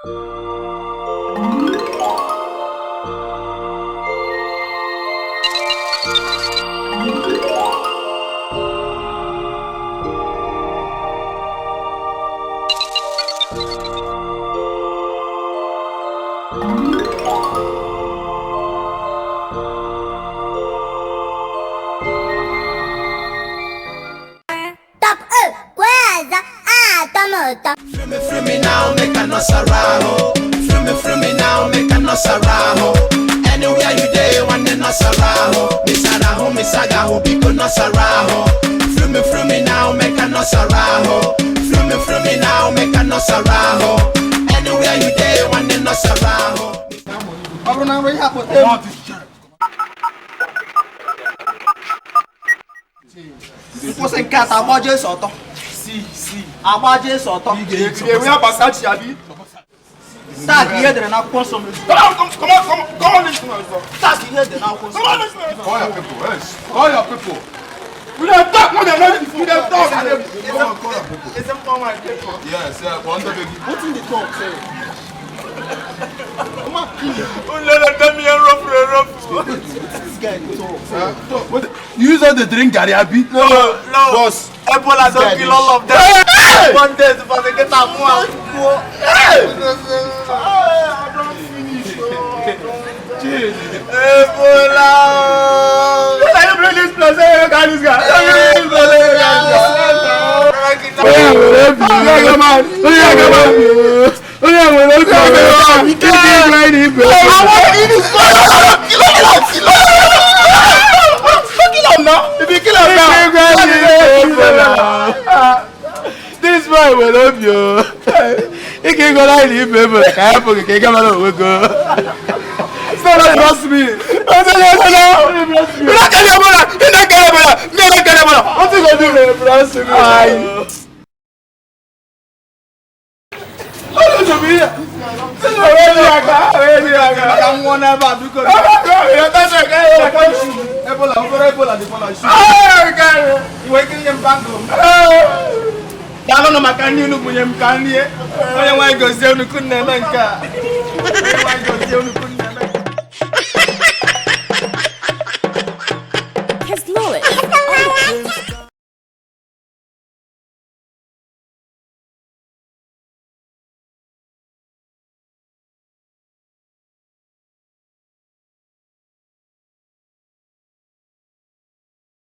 Free me now, make a no saraho. Free me now, make a no saraho. Anywhere you day, one no saraho. Miss Agaho, because no saraho. Free me now, make a no saraho. Free me now, make a no saraho. Anywhere you day, one no saraho. Você encata a boa só. Si. A boa só. Eu ia passar de ali. Tá aqui dentro na consome. Como isso não? Tá aqui dentro na consome. Olha, people. Olha, people. We don't talk more than nothing. We don't talk. It's a form of people. Yes, one baby. What's in the talk, say? You use all the drink, Gary Abi? No. Boss. Ebola don't kill all of them. One day, if I get a more. I don't finish. Ebola. Let me bring this place. Hey, this guy. This boy will love you. He can't go like this, baby. Like I have to get out of the go. Stop that, trust me. No. You're not getting Ebola. You're not getting Ebola. You're not getting Ebola. What you gonna do, trust me? Oh, to me. I'm one about because Ebola, the follow. You waking him back home. I don't know my can you look when you can hear. I want to go see you couldn't